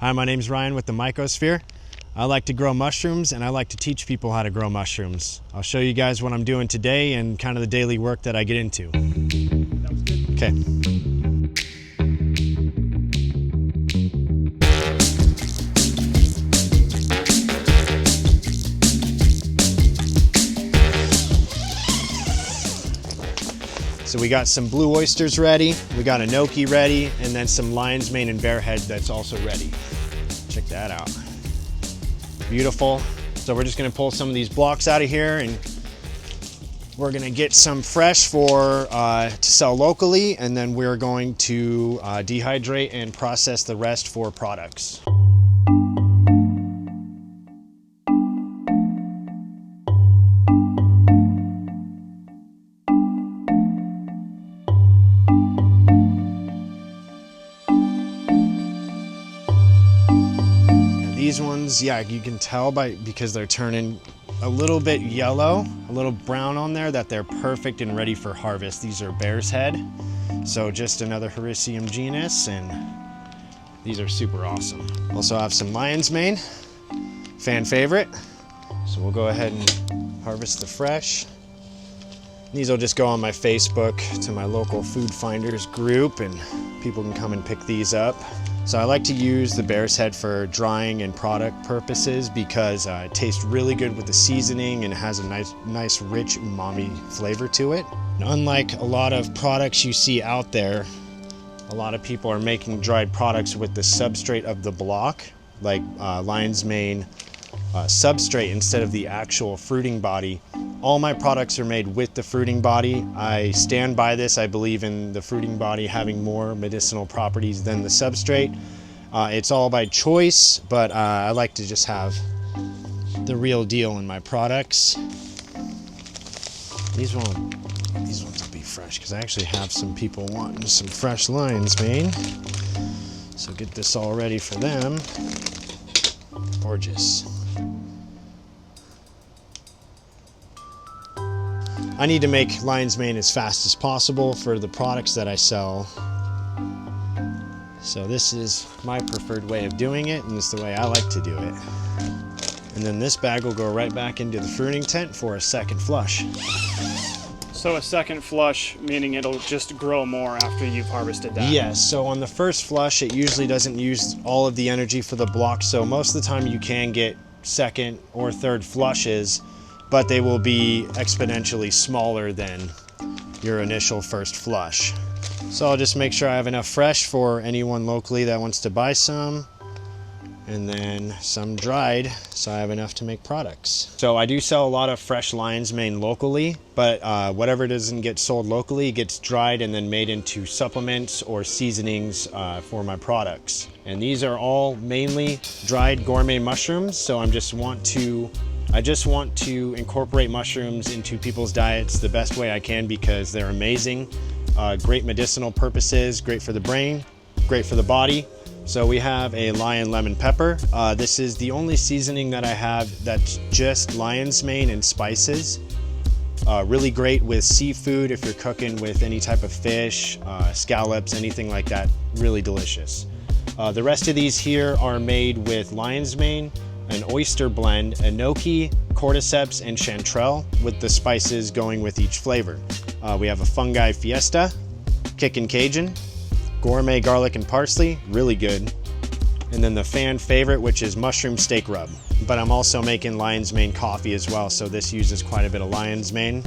Hi, my name's Ryan with the Mycosphere. I like to grow mushrooms and I like to teach people how to grow mushrooms. I'll show you guys what I'm doing today and kind of the daily work that I get into. Okay. So we got some blue oysters ready, we got enoki ready, and then some lion's mane and bear head that's also ready. Check that out. Beautiful. So we're just gonna pull some of these blocks out of here and we're gonna get some fresh to sell locally, and then we're going to dehydrate and process the rest for products. These ones, yeah, you can tell because they're turning a little bit yellow, a little brown on there, that they're perfect and ready for harvest. These are bear's head, so just another Hericium genus, and these are super awesome. Also have some lion's mane, fan favorite. So we'll go ahead and harvest the fresh. These will just go on my Facebook to my local food finders group, and people can come and pick these up. So I like to use the bear's head for drying and product purposes because it tastes really good with the seasoning and has a nice rich umami flavor to it. And unlike a lot of products you see out there, a lot of people are making dried products with the substrate of the block, like lion's mane substrate instead of the actual fruiting body. All my products are made with the fruiting body. I stand by this. I believe in the fruiting body having more medicinal properties than the substrate. It's all by choice, but I like to just have the real deal in my products. These ones will be fresh because I actually have some people wanting some fresh lion's mane. So get this all ready for them. Gorgeous. I need to make lion's mane as fast as possible for the products that I sell. So this is my preferred way of doing it, and it's the way I like to do it. And then this bag will go right back into the fruiting tent for a second flush. So a second flush, meaning it'll just grow more after you've harvested that? Yes, so on the first flush, it usually doesn't use all of the energy for the block, so most of the time you can get second or third flushes, but they will be exponentially smaller than your initial first flush. So I'll just make sure I have enough fresh for anyone locally that wants to buy some, and then some dried, so I have enough to make products. So I do sell a lot of fresh lion's mane locally, but whatever doesn't get sold locally gets dried and then made into supplements or seasonings for my products. And these are all mainly dried gourmet mushrooms, so I just want to incorporate mushrooms into people's diets the best way I can because they're amazing. Great medicinal purposes, great for the brain, great for the body. So we have a lion lemon pepper. This is the only seasoning that I have that's just lion's mane and spices. Really great with seafood if you're cooking with any type of fish, scallops, anything like that. Really delicious. The rest of these here are made with lion's mane, an oyster blend, enoki, cordyceps, and chanterelle, with the spices going with each flavor. We have a fungi fiesta, kickin' Cajun, gourmet garlic and parsley, really good. And then the fan favorite, which is mushroom steak rub. But I'm also making lion's mane coffee as well, so this uses quite a bit of lion's mane.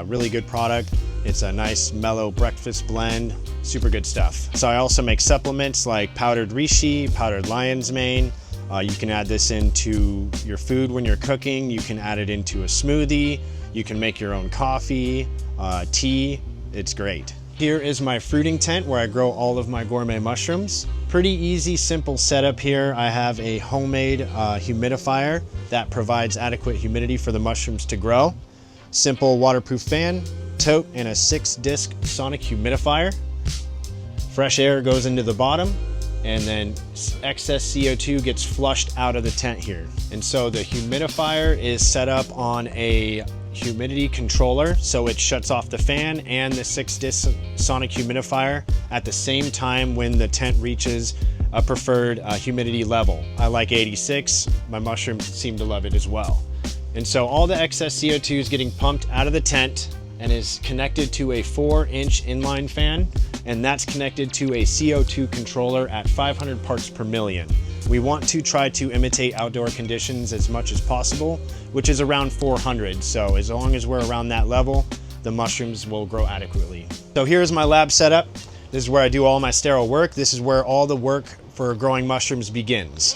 Really good product. It's a nice mellow breakfast blend, super good stuff. So I also make supplements like powdered reishi, powdered lion's mane. You can add this into your food when you're cooking. You can add it into a smoothie. You can make your own coffee, tea. It's great. Here is my fruiting tent where I grow all of my gourmet mushrooms. Pretty easy, simple setup here. I have a homemade humidifier that provides adequate humidity for the mushrooms to grow. Simple waterproof fan, tote, and a 6-disc sonic humidifier. Fresh air goes into the bottom, and then excess CO2 gets flushed out of the tent here. And so the humidifier is set up on a humidity controller, so it shuts off the fan and the 6-disc sonic humidifier at the same time when the tent reaches a preferred humidity level. I like 86. My mushrooms seem to love it as well. And so all the excess CO2 is getting pumped out of the tent and is connected to a 4-inch inline fan, and that's connected to a CO2 controller at 500 parts per million. We want to try to imitate outdoor conditions as much as possible, which is around 400. So as long as we're around that level, the mushrooms will grow adequately. So here's my lab setup. This is where I do all my sterile work. This is where all the work for growing mushrooms begins.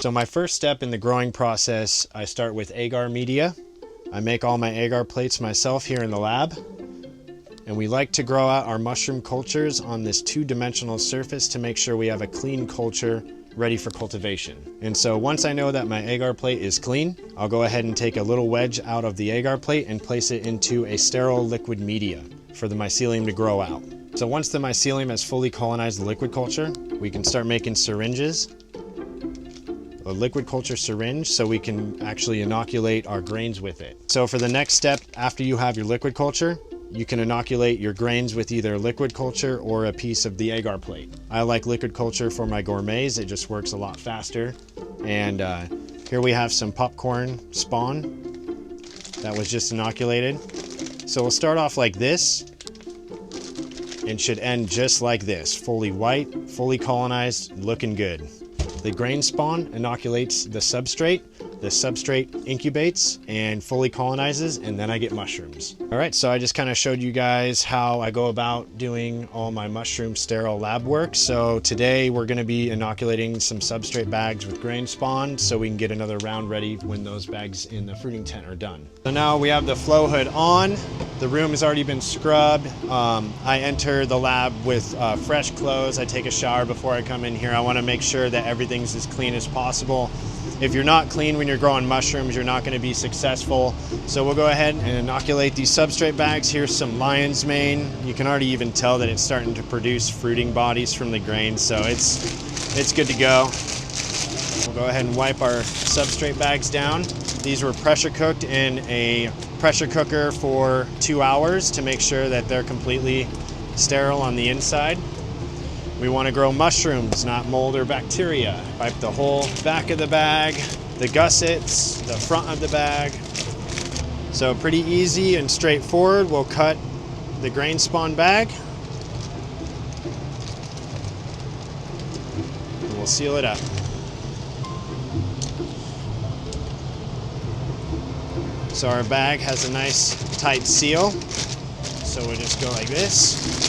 So my first step in the growing process, I start with agar media. I make all my agar plates myself here in the lab. And we like to grow out our mushroom cultures on this 2-dimensional surface to make sure we have a clean culture ready for cultivation. And so once I know that my agar plate is clean, I'll go ahead and take a little wedge out of the agar plate and place it into a sterile liquid media for the mycelium to grow out. So once the mycelium has fully colonized the liquid culture, we can start making syringes, a liquid culture syringe, so we can actually inoculate our grains with it. So for the next step, after you have your liquid culture, you can inoculate your grains with either liquid culture or a piece of the agar plate. I like liquid culture for my gourmets. It just works a lot faster. And here we have some popcorn spawn that was just inoculated. So we'll start off like this and should end just like this, fully white, fully colonized, looking good. The grain spawn inoculates the substrate incubates and fully colonizes, and then I get mushrooms. All right, so I just kind of showed you guys how I go about doing all my mushroom sterile lab work. So today we're going to be inoculating some substrate bags with grain spawn so we can get another round ready when those bags in the fruiting tent are done. So now we have the flow hood on. The room has already been scrubbed. I enter the lab with fresh clothes. I take a shower before I come in here. I want to make sure that everything's as clean as possible. If you're not clean when you're growing mushrooms, you're not going to be successful. So we'll go ahead and inoculate these substrate bags. Here's some lion's mane. You can already even tell that it's starting to produce fruiting bodies from the grain, so it's good to go. We'll go ahead and wipe our substrate bags down. These were pressure cooked in a pressure cooker for 2 hours to make sure that they're completely sterile on the inside. We want to grow mushrooms, not mold or bacteria. Wipe the whole back of the bag, the gussets, the front of the bag. So pretty easy and straightforward. We'll cut the grain spawn bag. And we'll seal it up. So our bag has a nice tight seal. So we'll just go like this.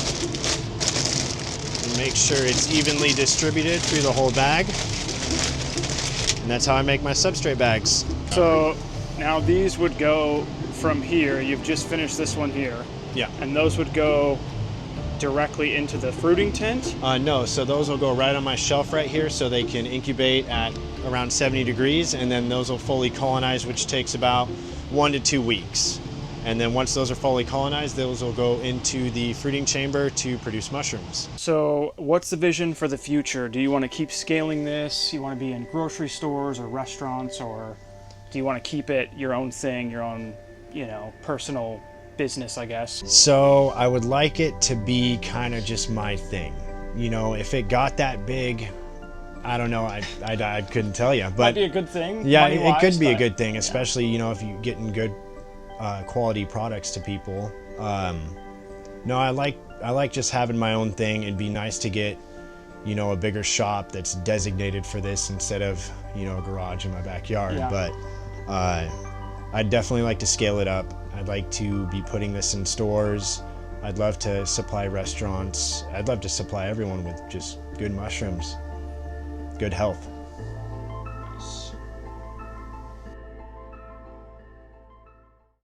Make sure it's evenly distributed through the whole bag. And that's how I make my substrate bags. So now these would go from here. You've just finished this one here. Yeah. And those would go directly into the fruiting tent? No, so those will go right on my shelf right here so they can incubate at around 70 degrees, and then those will fully colonize, which takes about 1 to 2 weeks. And then once those are fully colonized, those will go into the fruiting chamber to produce mushrooms. So what's the vision for the future? Do you want to keep scaling this? You want to be in grocery stores or restaurants, or do you want to keep it your own thing, your own, personal business, I guess? So I would like it to be kind of just my thing. If it got that big, I don't know, I couldn't tell you. But might be a good thing. Yeah, it could be a good thing, especially, if you're getting good quality products to people. No, I like just having my own thing. It'd be nice to get, a bigger shop that's designated for this instead of, a garage in my backyard. Yeah. But I'd definitely like to scale it up. I'd like to be putting this in stores. I'd love to supply restaurants. I'd love to supply everyone with just good mushrooms, good health.